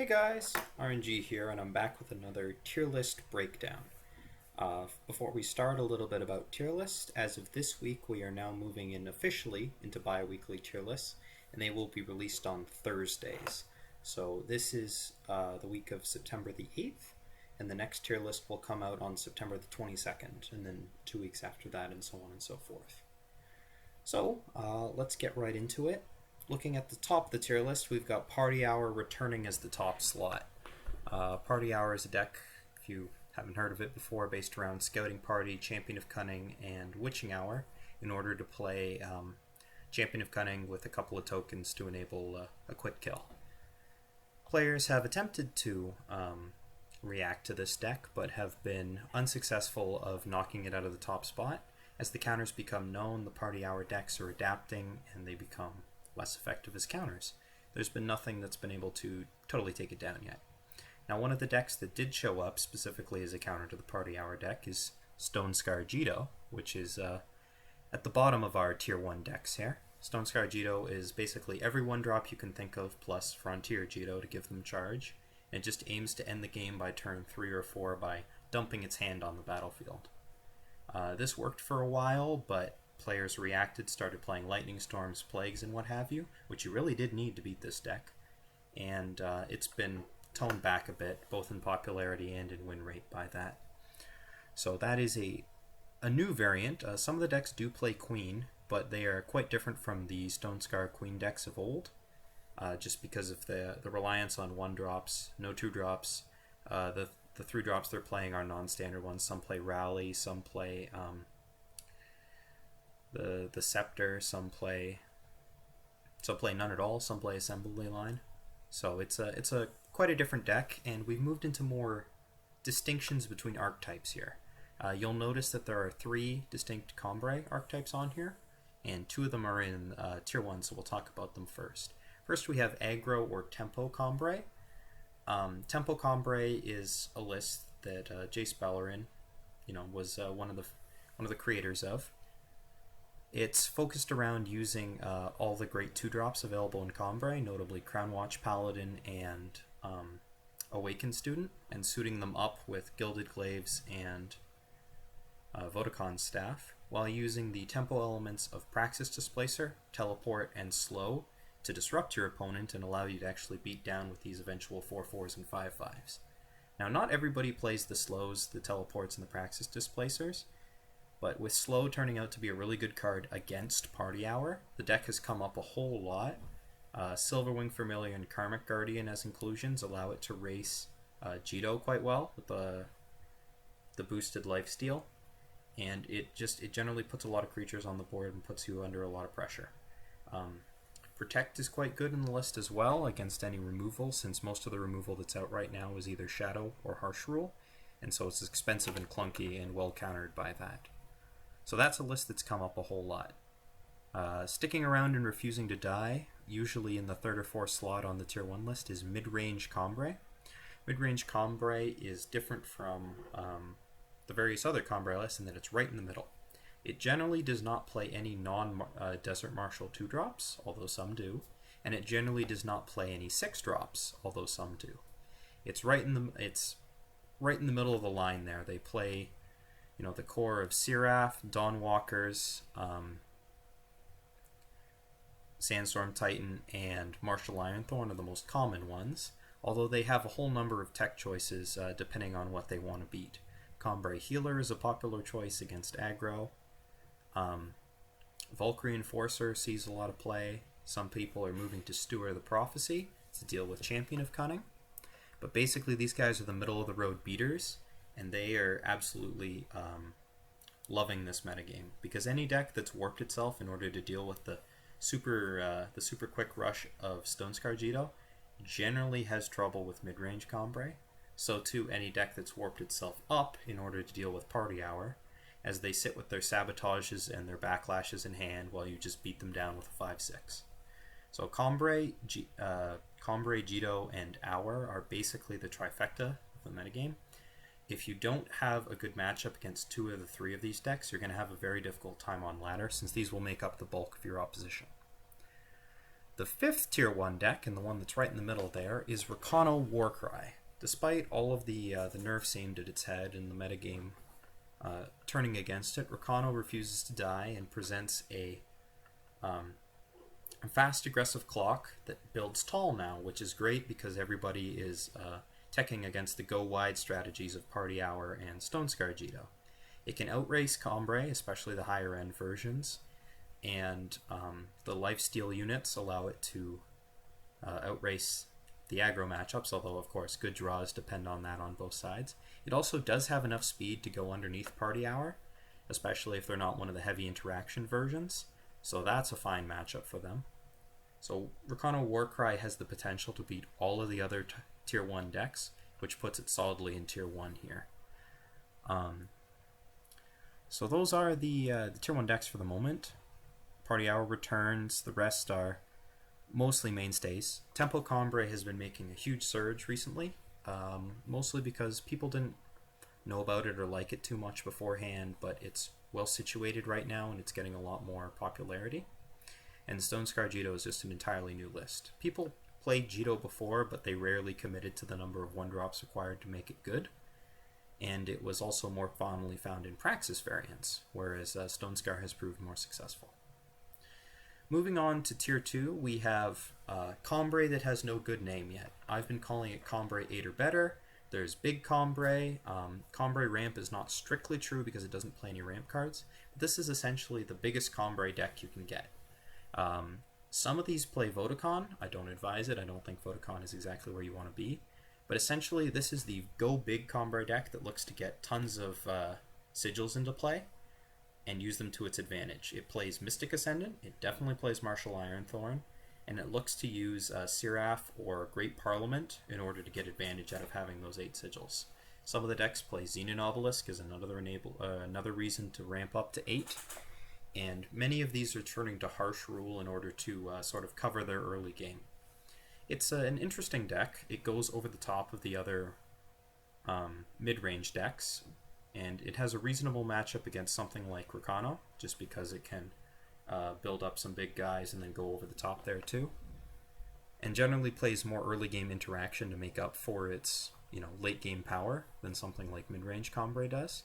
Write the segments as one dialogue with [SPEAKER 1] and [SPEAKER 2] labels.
[SPEAKER 1] Hey guys, aReNGee here, and I'm back with another tier list breakdown. Before we start, a little bit about tier list. As of this week, we are now moving in officially into bi-weekly tier lists, and they will be released on Thursdays. So this is the week of September the 8th, and the next tier list will come out on September the 22nd, and then 2 weeks after that, and so on and so forth. So let's get right into it. Looking at the top of the tier list, we've got Party Hour returning as the top slot. Party Hour is a deck, if you haven't heard of it before, based around Scouting Party, Champion of Cunning, and Witching Hour in order to play Champion of Cunning with a couple of tokens to enable a quick kill. Players have attempted to react to this deck, but have been unsuccessful of knocking it out of the top spot. As the counters become known, the Party Hour decks are adapting, and they become less effective as counters. There's been nothing that's been able to totally take it down yet. Now, one of the decks that did show up specifically as a counter to the Party Hour deck is Stonescar Jito, which is at the bottom of our Tier 1 decks here. Stonescar Jito is basically every 1-drop you can think of plus Frontier Jito to give them charge. And it just aims to end the game by turn 3 or 4 by dumping its hand on the battlefield. This worked for a while, but players reacted, started playing Lightning Storms, Plagues, and what have you, which you really did need to beat this deck. And it's been toned back a bit, both in popularity and in win rate by that. So that is a new variant. Some of the decks do play Queen, but they are quite different from the Stonescar Queen decks of old, just because of the reliance on 1-drops, no 2-drops. The 3-drops they're playing are non-standard ones. Some play Rally, some play the Scepter, some play none at all, some play Assembly Line. So it's a quite a different deck, and we've moved into more distinctions between archetypes here. You'll notice that there are 3 distinct Combray archetypes on here, and 2 of them are in Tier 1, so we'll talk about them first. First we have Aggro or Tempo Combray. Tempo Combray is a list that Jace Bellerin, was one of the creators of. It's focused around using all the great 2-drops available in Combray, notably Crownwatch Paladin and Awakened Student, and suiting them up with Gilded Glaives and Vodacon's Staff, while using the tempo elements of Praxis Displacer, Teleport, and Slow to disrupt your opponent and allow you to actually beat down with these eventual 4/4s and 5/5s. Now, not everybody plays the Slows, the Teleports, and the Praxis Displacers, but with Slow turning out to be a really good card against Party Hour, the deck has come up a whole lot. Silverwing Familiar and Karmic Guardian as inclusions allow it to race Jito quite well with the boosted lifesteal, and it generally puts a lot of creatures on the board and puts you under a lot of pressure. Protect is quite good in the list as well against any removal, since most of the removal that's out right now is either Shadow or Harsh Rule, and so it's expensive and clunky and well countered by that. So that's a list that's come up a whole lot. Sticking around and refusing to die, usually in the 3rd or 4th slot on the Tier 1 list, is Mid-Range Combray. Mid-Range Combray is different from the various other Combray lists in that it's right in the middle. It generally does not play any non-Desert Marshal 2-drops, although some do, and it generally does not play any 6-drops, although some do. It's right in the middle of the line there. They play the core of Seraph, Dawnwalkers, Sandstorm Titan, and Martial Ironthorn are the most common ones, although they have a whole number of tech choices depending on what they want to beat. Combray Healer is a popular choice against aggro. Valkyrie Enforcer sees a lot of play. Some people are moving to Steward of the Prophecy to deal with Champion of Cunning. But basically these guys are the middle-of-the-road beaters, and they are absolutely loving this metagame, because any deck that's warped itself in order to deal with the super quick rush of Stonescar Jito generally has trouble with mid-range Combray. So too any deck that's warped itself up in order to deal with Party Hour, as they sit with their sabotages and their backlashes in hand while you just beat them down with a 5/6. So Combray, Jito, and Hour are basically the trifecta of the metagame. If you don't have a good matchup against 2 of the 3 of these decks, you're going to have a very difficult time on ladder, since these will make up the bulk of your opposition. The fifth tier 1 deck, and the one that's right in the middle there, is Rakano Warcry. Despite all of the nerfs aimed at its head and the metagame turning against it, Rakano refuses to die and presents a fast aggressive clock that builds tall now, which is great because everybody is teching against the go wide strategies of Party Hour and Stone Scar Jito. It can outrace Combray, especially the higher end versions, and the lifesteal units allow it to outrace the aggro matchups, although of course good draws depend on that on both sides. It also does have enough speed to go underneath Party Hour, especially if they're not one of the heavy interaction versions, so that's a fine matchup for them. So Rakano Warcry has the potential to beat all of the other tier 1 decks, which puts it solidly in tier 1 here. So those are the tier 1 decks for the moment. Party Hour returns, the rest are mostly mainstays. Tempo Combray has been making a huge surge recently, mostly because people didn't know about it or like it too much beforehand, but it's well situated right now and it's getting a lot more popularity. And Stone Scar Jito is just an entirely new list. People played Jito before, but they rarely committed to the number of 1-drops required to make it good. And it was also more commonly found in Praxis variants, whereas Stone Scar has proved more successful. Moving on to Tier 2, we have Combray that has no good name yet. I've been calling it Combray 8 or better. There's Big Combray. Combray Ramp is not strictly true because it doesn't play any ramp cards. But this is essentially the biggest Combray deck you can get. Some of these play Vodacon. I don't advise it. I don't think Vodacon is exactly where you want to be. But essentially, this is the Go Big Combray deck that looks to get tons of sigils into play and use them to its advantage. It plays Mystic Ascendant, it definitely plays Martial Ironthorn, and it looks to use Seraph or Great Parliament in order to get advantage out of having those 8 sigils. Some of the decks play Xenon Obelisk as another reason to ramp up to 8, and many of these are turning to Harsh Rule in order to sort of cover their early game. It's an interesting deck. It goes over the top of the other mid-range decks, and it has a reasonable matchup against something like Rakano, just because it can build up some big guys and then go over the top there too. And generally plays more early game interaction to make up for its late game power than something like mid-range Combray does.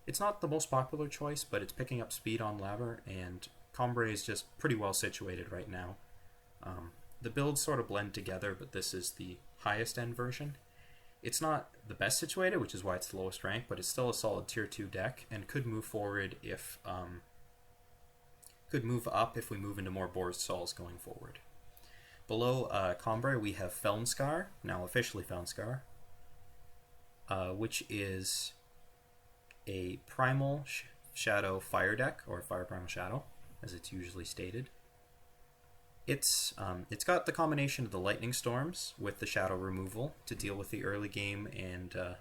[SPEAKER 1] It's not the most popular choice, but it's picking up speed on Laver, and Combray is just pretty well situated right now. The builds sort of blend together, but this is the highest end version. It's not the best situated, which is why it's the lowest rank, but it's still a solid tier 2 deck and could move forward if could move up if we move into more Boros Sols going forward. Below Combray we have Felnscar, now officially Felnscar, which is a Primal Shadow Fire deck, or Fire Primal Shadow, as it's usually stated. It's got the combination of the Lightning Storms with the Shadow removal to deal with the early game and to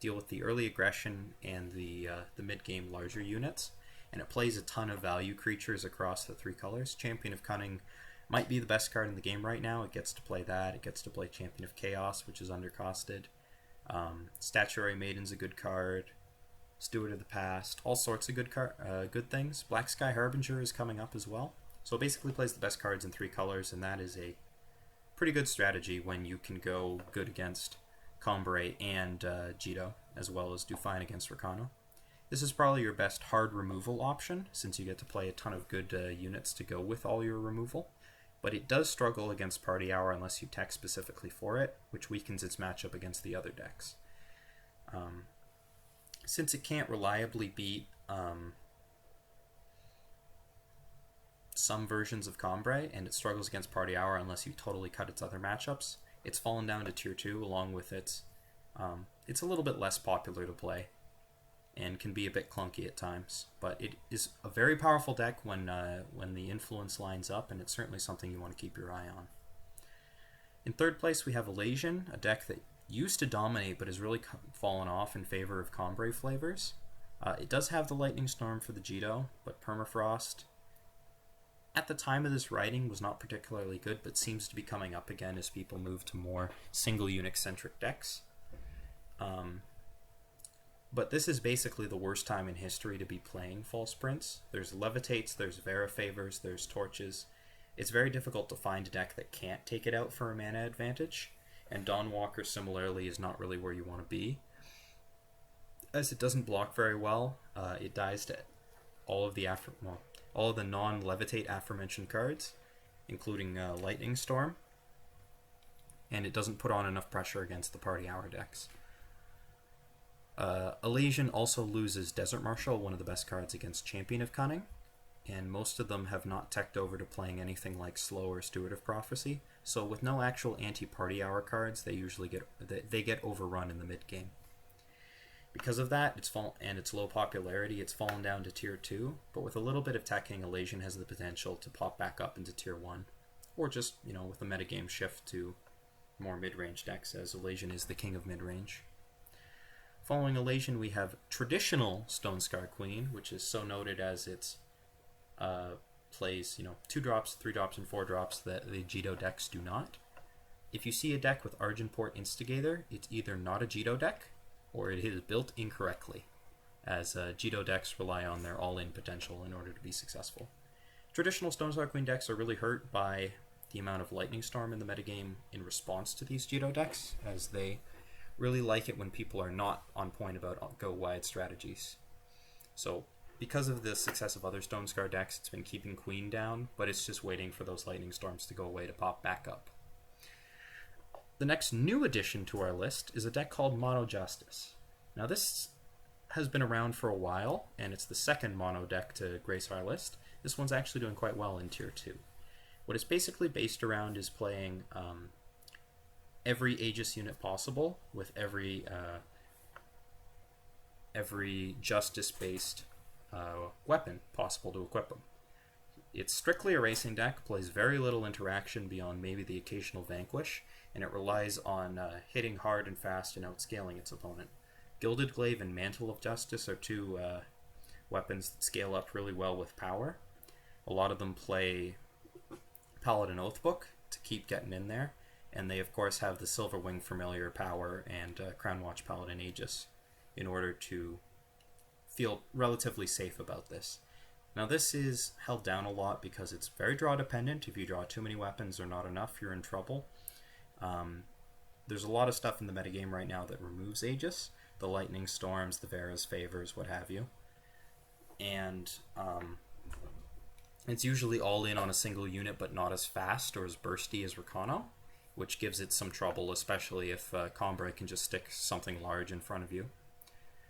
[SPEAKER 1] deal with the early aggression and the mid-game larger units, and it plays a ton of value creatures across the 3 colors. Champion of Cunning might be the best card in the game right now. It gets to play that. It gets to play Champion of Chaos, which is undercosted. Statuary Maiden's a good card. Steward of the Past, all sorts of good things. Black Sky Harbinger is coming up as well. So it basically plays the best cards in 3 colors, and that is a pretty good strategy when you can go good against Combray and Jito, as well as do fine against Rakano. This is probably your best hard removal option, since you get to play a ton of good units to go with all your removal, but it does struggle against Party Hour unless you tech specifically for it, which weakens its matchup against the other decks. Since it can't reliably beat some versions of Combray, and it struggles against Party Hour unless you totally cut its other matchups, it's fallen down to tier 2, along with it's a little bit less popular to play and can be a bit clunky at times, but it is a very powerful deck when the influence lines up, and it's certainly something you want to keep your eye on. In third place we have Elation, a deck that used to dominate but has really fallen off in favor of Combray flavors. It does have the Lightning Storm for the Jito, but Permafrost at the time of this writing was not particularly good, but seems to be coming up again as people move to more single unit centric decks. But this is basically the worst time in history to be playing False Prince. There's Levitates, there's Vera Favors, there's Torches, It's very difficult to find a deck that can't take it out for a mana advantage, and Dawnwalker similarly is not really where you want to be. As it doesn't block very well, it dies to all of the all of the non-levitate aforementioned cards, including Lightning Storm, and it doesn't put on enough pressure against the Party Hour decks. Elysian also loses Desert Marshal, one of the best cards against Champion of Cunning, and most of them have not teched over to playing anything like Slow or Steward of Prophecy, so with no actual anti-Party Hour cards, they usually get overrun in the mid-game. Because of that, and its low popularity, it's fallen down to Tier 2, but with a little bit of teching, Elysian has the potential to pop back up into Tier 1, or just, with a metagame shift to more mid-range decks, as Elysian is the king of mid-range. Following Elysian, we have traditional Stonescar Queen, which is so noted as its plays 2 drops, 3 drops, and 4 drops that the Jito decks do not. If you see a deck with Argenport Instigator, it's either not a Jito deck, or it is built incorrectly, as Jito decks rely on their all-in potential in order to be successful. Traditional Stonescar Queen decks are really hurt by the amount of Lightning Storm in the metagame in response to these Jito decks, as they really like it when people are not on point about go-wide strategies. So, because of the success of other Stonescar decks, it's been keeping Queen down, but it's just waiting for those Lightning Storms to go away to pop back up. The next new addition to our list is a deck called Mono Justice. Now this has been around for a while, and it's the second mono deck to grace our list. This one's actually doing quite well in Tier 2. What it's basically based around is playing every Aegis unit possible with every Justice-based weapon possible to equip them. It's strictly a racing deck, plays very little interaction beyond maybe the occasional Vanquish, and it relies on hitting hard and fast and outscaling its opponent. Gilded Glaive and Mantle of Justice are two weapons that scale up really well with power. A lot of them play Paladin Oathbook to keep getting in there, and they of course have the Silverwing Familiar power and Crownwatch Paladin Aegis in order to feel relatively safe about this. Now this is held down a lot because it's very draw dependent. If you draw too many weapons or not enough, you're in trouble. There's a lot of stuff in the metagame right now that removes Aegis. The Lightning Storms, the Vera's Favors, what have you. And it's usually all in on a single unit, but not as fast or as bursty as Rakano, which gives it some trouble, especially if Combray can just stick something large in front of you.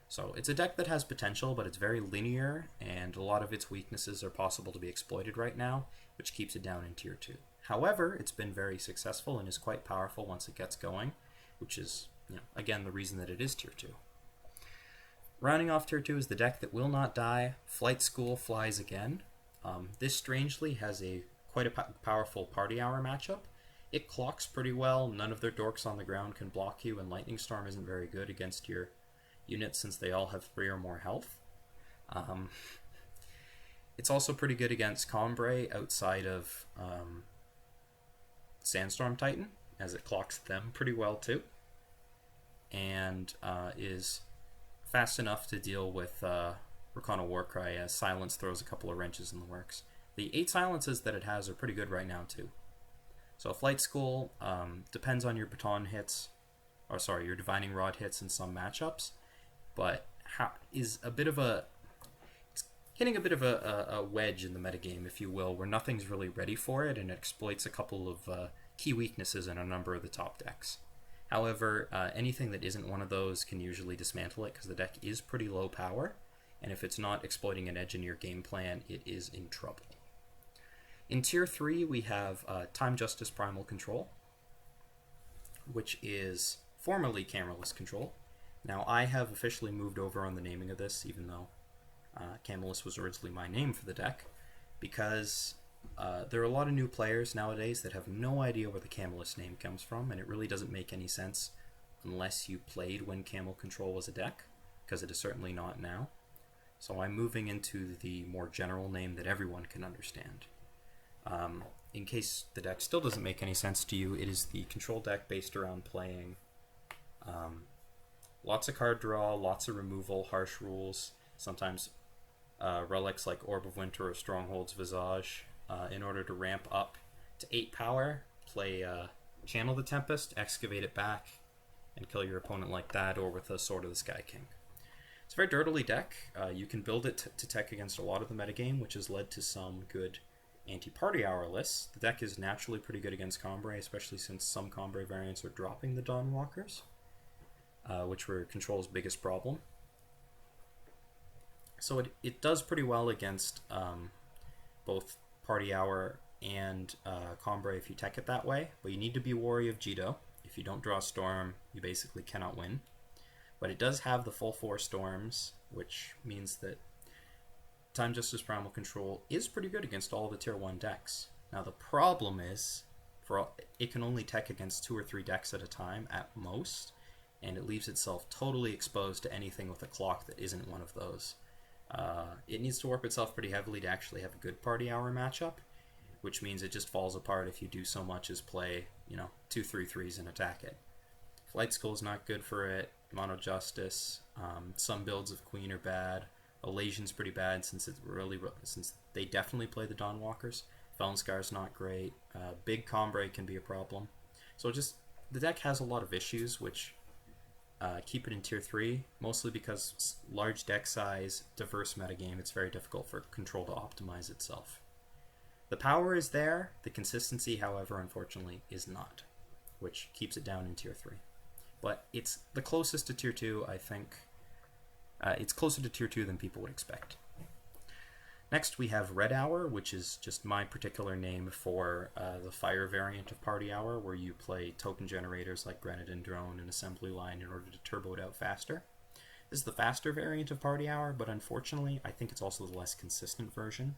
[SPEAKER 1] So it's a deck that has potential, but it's very linear, and a lot of its weaknesses are possible to be exploited right now, which keeps it down in Tier 2. However, it's been very successful and is quite powerful once it gets going, which is, again, the reason that it is Tier 2. Rounding off Tier 2 is the deck that will not die, Flight School Flies Again. This strangely has quite a powerful Party Hour matchup. It clocks pretty well, none of their dorks on the ground can block you, and Lightning Storm isn't very good against your units since they all have 3 or more health. It's also pretty good against Combray outside of Sandstorm Titan, as it clocks them pretty well too, and is fast enough to deal with Rakano Warcry, as Silence throws a couple of wrenches in the works. The 8 silences that it has are pretty good right now too. So Flight School depends on your baton hits, your Divining Rod hits in some matchups, but is a bit of a hitting a bit of a wedge in the metagame, if you will, where nothing's really ready for it, and it exploits a couple of key weaknesses in a number of the top decks. However, anything that isn't one of those can usually dismantle it, because the deck is pretty low power, and if it's not exploiting an edge in your game plan, it is in trouble. In Tier 3, we have Time Justice Primal Control, which is formerly Cameralist Control. Now, I have officially moved over on the naming of this, even though Camelus was originally my name for the deck, because there are a lot of new players nowadays that have no idea where the Camelus name comes from, and it really doesn't make any sense unless you played when Camel Control was a deck, because it is certainly not now. So I'm moving into the more general name that everyone can understand. In case the deck still doesn't make any sense to you, it is the control deck based around playing lots of card draw, lots of removal, harsh rules, sometimes relics like Orb of Winter or Stronghold's Visage, in order to ramp up to 8 power, play Channel the Tempest, excavate it back, and kill your opponent like that, or with a Sword of the Sky King. It's a very dirtily deck. You can build it to tech against a lot of the metagame, which has led to some good anti-party hour lists. The deck is naturally pretty good against Combray, especially since some Combray variants are dropping the Dawnwalkers, which were Control's biggest problem. So it does pretty well against both Party Hour and Combray if you tech it that way, but you need to be wary of Jito. If you don't draw Storm, you basically cannot win. But it does have the full 4 Storms, which means that Time Justice Primal Control is pretty good against all the Tier 1 decks. Now the problem is, it can only tech against 2 or 3 decks at a time at most, and it leaves itself totally exposed to anything with a clock that isn't one of those. It needs to warp itself pretty heavily to actually have a good Party Hour matchup, which means it just falls apart if you do so much as play, 2 3/3s and attack it. Flight Skull is not good for it. Mono Justice. Some builds of Queen are bad. Elasion's pretty bad since they definitely play the Dawnwalkers. Felonscar's not great. Big Combray can be a problem. So the deck has a lot of issues, which keep it in Tier 3, mostly because large deck size, diverse metagame, it's very difficult for Control to optimize itself. The power is there, the consistency, however, unfortunately, is not, which keeps it down in Tier 3. But it's the closest to Tier 2, I think. It's closer to Tier 2 than people would expect. Next, we have Red Hour, which is just my particular name for the Fire variant of Party Hour, where you play token generators like Grenadin Drone and Assembly Line in order to turbo it out faster. This is the faster variant of Party Hour, but unfortunately, I think it's also the less consistent version.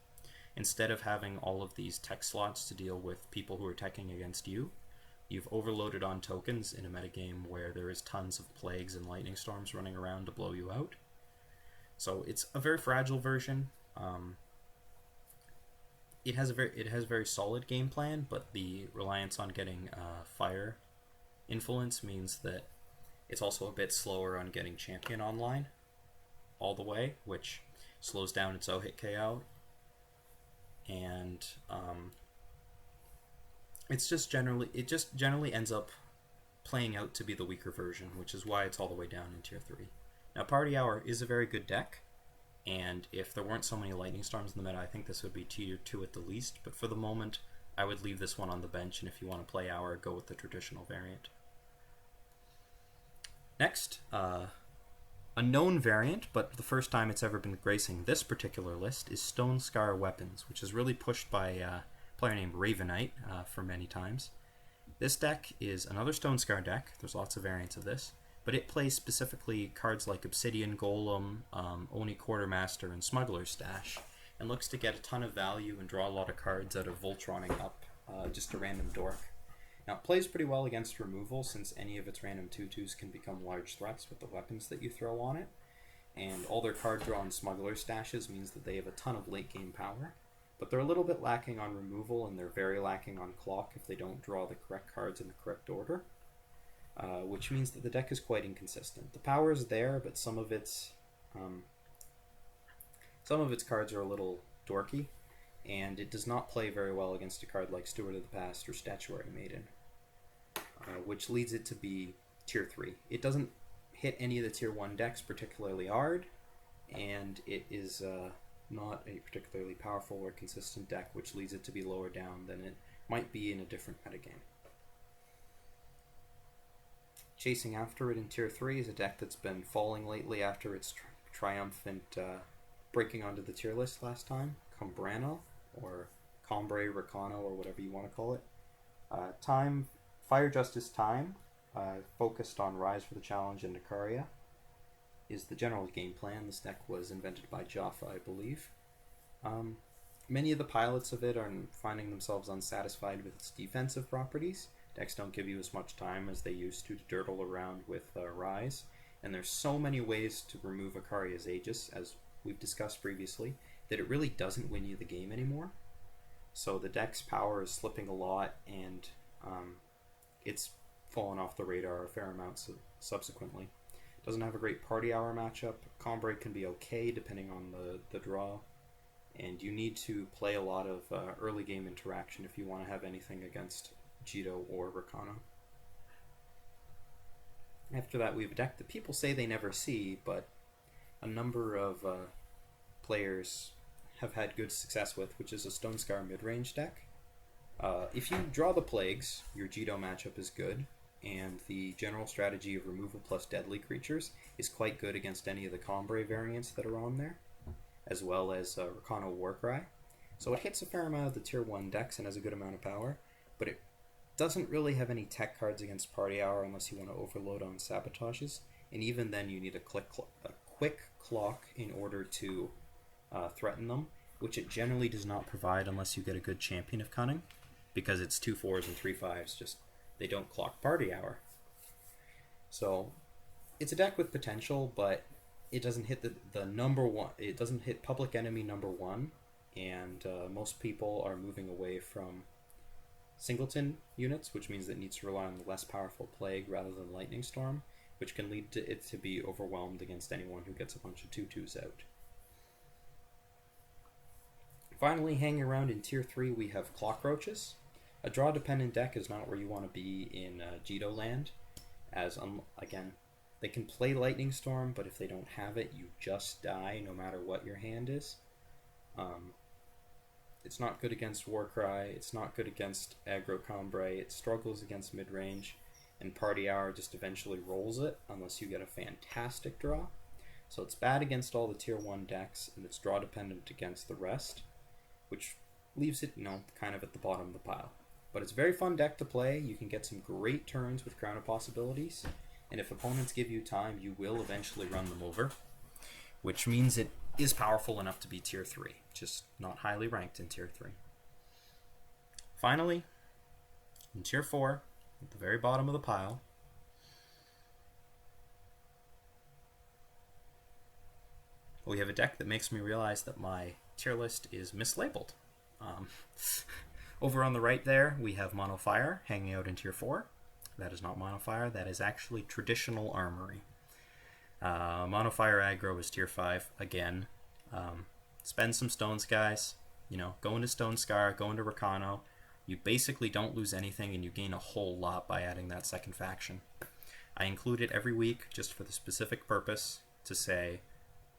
[SPEAKER 1] Instead of having all of these tech slots to deal with people who are teching against you, you've overloaded on tokens in a metagame where there is tons of plagues and lightning storms running around to blow you out. So it's a very fragile version. It has a very solid game plan, but the reliance on getting fire influence means that it's also a bit slower on getting champion online all the way, which slows down its hit KO. And it just generally ends up playing out to be the weaker version, which is why it's all the way down in Tier 3. Now, Party Hour is a very good deck, and if there weren't so many lightning storms in the meta, I think this would be Tier 2 at the least, but for the moment, I would leave this one on the bench, and if you want to play Hour, go with the traditional variant. Next, a known variant, but the first time it's ever been gracing this particular list, is Stone Scar Weapons, which is really pushed by a player named Ravenite for many times. This deck is another Stone Scar deck. There's lots of variants of this, but it plays specifically cards like Obsidian Golem, Oni Quartermaster, and Smuggler's Stash, and looks to get a ton of value and draw a lot of cards out of Voltroning up just a random dork. Now, it plays pretty well against removal, since any of its random 2/2s can become large threats with the weapons that you throw on it, and all their card draw and Smuggler Stashes means that they have a ton of late game power, but they're a little bit lacking on removal, and they're very lacking on clock if they don't draw the correct cards in the correct order, which means that the deck is quite inconsistent. The power is there, but some of its cards are a little dorky, and it does not play very well against a card like Steward of the Past or Statuary Maiden, which leads it to be Tier 3. It doesn't hit any of the Tier 1 decks particularly hard, and it is not a particularly powerful or consistent deck, which leads it to be lower down than it might be in a different metagame. Chasing after it in Tier 3 is a deck that's been falling lately after its triumphant breaking onto the tier list last time, Combrano, or Combray, Ricano, or whatever you want to call it. Fire Justice Time, focused on Rise for the Challenge and Nicaria, is the general game plan. This deck was invented by Jaffa, I believe. Many of the pilots of it are finding themselves unsatisfied with its defensive properties. Decks don't give you as much time as they used to dirtle around with Rise, and there's so many ways to remove Icaria's Aegis, as we've discussed previously, that it really doesn't win you the game anymore. So the deck's power is slipping a lot, and it's fallen off the radar a fair amount subsequently. Doesn't have a great Party Hour matchup. Combray can be okay depending on the draw, and you need to play a lot of early game interaction if you want to have anything against Jito or Rakano. After that, we have a deck that people say they never see, but a number of players have had good success with, which is a Stone Scar mid-range deck. If you draw the Plagues, your Jito matchup is good, and the general strategy of removal plus deadly creatures is quite good against any of the Combre variants that are on there, as well as Rakano Warcry. So it hits a fair amount of the tier 1 decks and has a good amount of power, but it doesn't really have any tech cards against Party Hour unless you want to overload on sabotages, and even then you need a quick clock in order to threaten them, which it generally does not provide unless you get a good Champion of Cunning, because it's 2 4s and 3 5s, just they don't clock Party Hour. So it's a deck with potential, but it doesn't hit the number one. It doesn't hit Public Enemy number 1, and most people are moving away from singleton units, which means that it needs to rely on the less powerful Plague rather than Lightning Storm, which can lead to it to be overwhelmed against anyone who gets a bunch of 2/2s out. Finally, hanging around in tier 3, we have Clockroaches. A draw-dependent deck is not where you want to be in Jito land, as, again, they can play Lightning Storm, but if they don't have it, you just die no matter what your hand is. It's not good against Warcry, it's not good against aggro Combre, it struggles against mid-range, and Party Hour just eventually rolls it unless you get a fantastic draw. So it's bad against all the tier 1 decks, and it's draw-dependent against the rest, which leaves it, kind of at the bottom of the pile. But it's a very fun deck to play. You can get some great turns with Crown of Possibilities, and if opponents give you time, you will eventually run them over, which means it is powerful enough to be tier 3, just not highly ranked in tier 3. Finally, in tier 4, at the very bottom of the pile, we have a deck that makes me realize that my tier list is mislabeled. Over on the right there, we have Mono Fire hanging out in tier 4. That is not Mono Fire, that is actually Traditional Armory. Mono Fire aggro is tier 5 again. Spend some Stone Skies, go into Stone Scar, go into Rakano. You basically don't lose anything and you gain a whole lot by adding that second faction. I include it every week just for the specific purpose to say,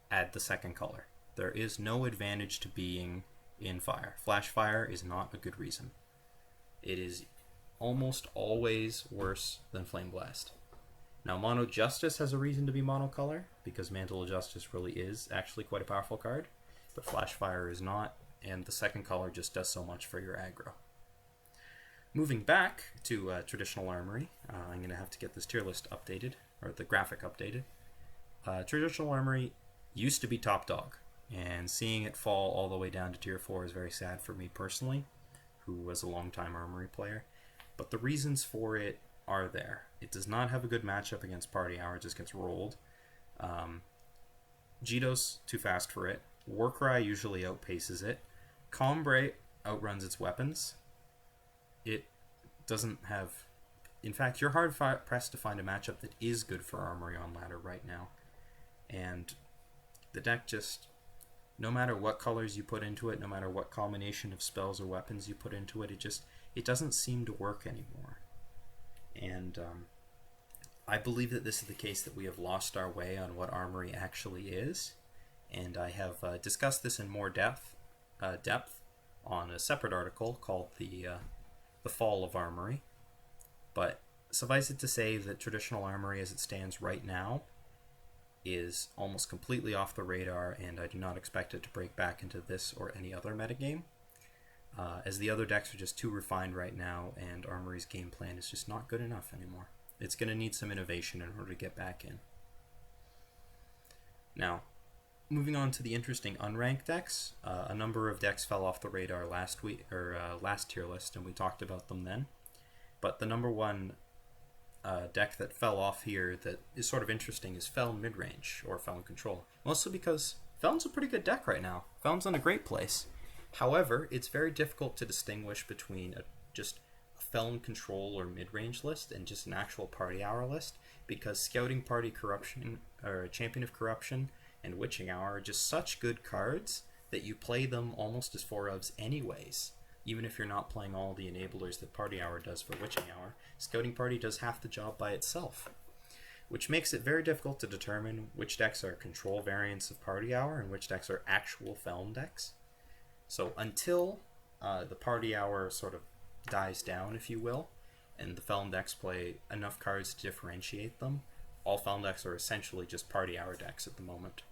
[SPEAKER 1] add the second color. There is no advantage to being in fire. Flash Fire is not a good reason. It is almost always worse than Flame Blast. Now, Mono Justice has a reason to be monocolor, because Mantle of Justice really is actually quite a powerful card, but Flash Fire is not, and the second color just does so much for your aggro. Moving back to Traditional Armory, I'm going to have to get this tier list updated, or the graphic updated. Traditional Armory used to be top dog, and seeing it fall all the way down to tier 4 is very sad for me personally, who was a long-time Armory player. But the reasons for it are there. It does not have a good matchup against Party Hour, it just gets rolled. Jito's too fast for it. Warcry usually outpaces it. Combre outruns its weapons. It doesn't have... In fact, you're hard pressed to find a matchup that is good for Armory on ladder right now. And the deck just... No matter what colors you put into it, no matter what combination of spells or weapons you put into it, it doesn't seem to work anymore. And I believe that this is the case, that we have lost our way on what Armory actually is. And I have discussed this in more depth on a separate article called The Fall of Armory. But suffice it to say that Traditional Armory as it stands right now is almost completely off the radar, and I do not expect it to break back into this or any other metagame, as the other decks are just too refined right now, and Armory's game plan is just not good enough anymore. It's going to need some innovation in order to get back in. Now, moving on to the interesting unranked decks, a number of decks fell off the radar last tier list, and we talked about them then. But the number one deck that fell off here that is sort of interesting is Feln Midrange, or Feln Control. Mostly because Feln's a pretty good deck right now. Feln's in a great place. However, it's very difficult to distinguish between just a Feln Control or Midrange list and just an actual Party Hour list, because Scouting Party Corruption, or Champion of Corruption, and Witching Hour are just such good cards that you play them almost as 4-ofs anyways. Even if you're not playing all the enablers that Party Hour does for Witching Hour, Scouting Party does half the job by itself, which makes it very difficult to determine which decks are control variants of Party Hour and which decks are actual Felm decks. So until the Party Hour sort of dies down, if you will, and the Felm decks play enough cards to differentiate them, all Felm decks are essentially just Party Hour decks at the moment.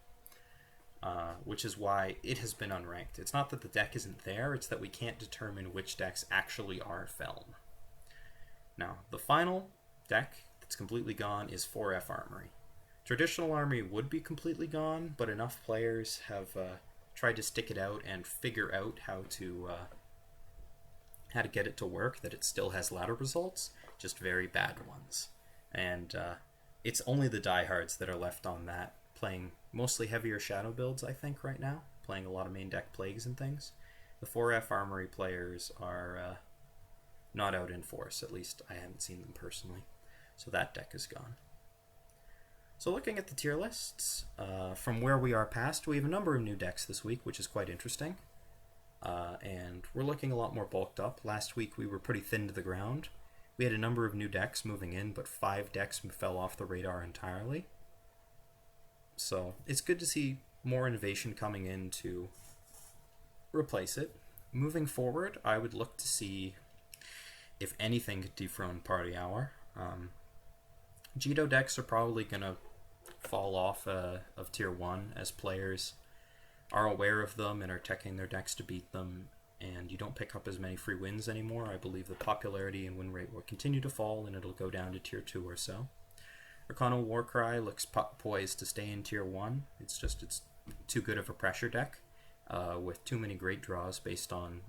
[SPEAKER 1] Which is why it has been unranked. It's not that the deck isn't there, it's that we can't determine which decks actually are Felm. Now, the final deck that's completely gone is 4F Armory. Traditional Armory would be completely gone, but enough players have tried to stick it out and figure out how to get it to work that it still has ladder results, just very bad ones. And it's only the diehards that are left on that, playing mostly heavier shadow builds, I think, right now, playing a lot of main deck plagues and things. The 4F Armory players are not out in force, at least I haven't seen them personally. So that deck is gone. So looking at the tier lists, from where we are past, we have a number of new decks this week, which is quite interesting. And we're looking a lot more bulked up. Last week we were pretty thin to the ground. We had a number of new decks moving in, but 5 decks fell off the radar entirely. So it's good to see more innovation coming in to replace it. Moving forward, I would look to see if anything could dethrone Party Hour. Jito decks are probably going to fall off of Tier 1 as players are aware of them and are teching their decks to beat them, and you don't pick up as many free wins anymore. I believe the popularity and win rate will continue to fall, and it'll go down to Tier 2 or so. Arcana Warcry looks poised to stay in Tier 1. It's too good of a pressure deck with too many great draws based on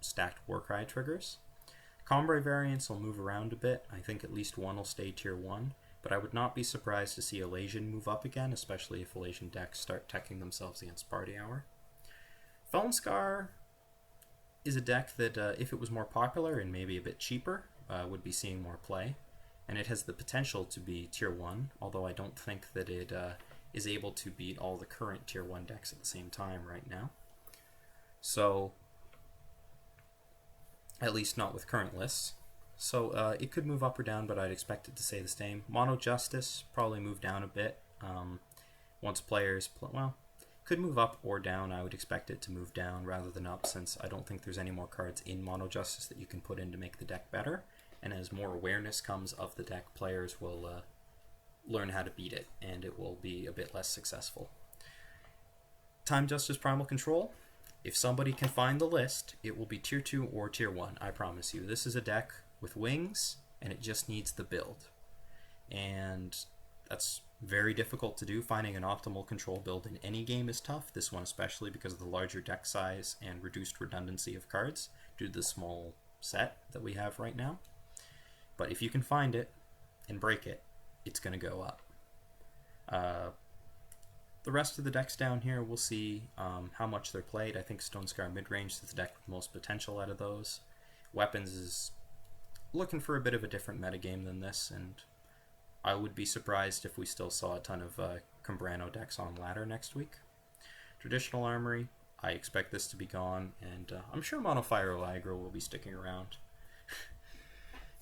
[SPEAKER 1] stacked Warcry triggers. Combray variants will move around a bit. I think at least one will stay Tier 1, but I would not be surprised to see Elasian move up again, especially if Elasian decks start teching themselves against Party Hour. Felnscar is a deck that, if it was more popular and maybe a bit cheaper, would be seeing more play. And it has the potential to be Tier 1, although I don't think that it is able to beat all the current Tier 1 decks at the same time right now. So, at least not with current lists. So it could move up or down, but I'd expect it to stay the same. Mono Justice probably move down a bit. Once players, could move up or down. I would expect it to move down rather than up, since I don't think there's any more cards in Mono Justice that you can put in to make the deck better. And as more awareness comes of the deck, players will learn how to beat it, and it will be a bit less successful. Time Justice Primal Control. If somebody can find the list, it will be Tier 2 or Tier 1, I promise you. This is a deck with wings, and it just needs the build. And that's very difficult to do. Finding an optimal control build in any game is tough, this one especially because of the larger deck size and reduced redundancy of cards due to the small set that we have right now. But if you can find it and break it, it's going to go up. The rest of the decks down here, we'll see how much they're played. I think Stonescar Midrange is the deck with the most potential out of those. Weapons is looking for a bit of a different metagame than this, and I would be surprised if we still saw a ton of Combrano decks on ladder next week. Traditional Armory, I expect this to be gone, and I'm sure Monofire Allegro will be sticking around.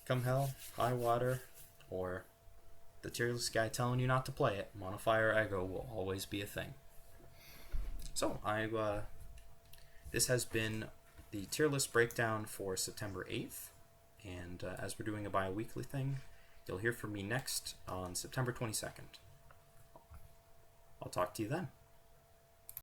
[SPEAKER 1] Come hell, high water, or the tierless guy telling you not to play it, Monofire Aggro will always be a thing. So, this has been the tier list breakdown for September 8th, and as we're doing a bi-weekly thing, you'll hear from me next on September 22nd. I'll talk to you then.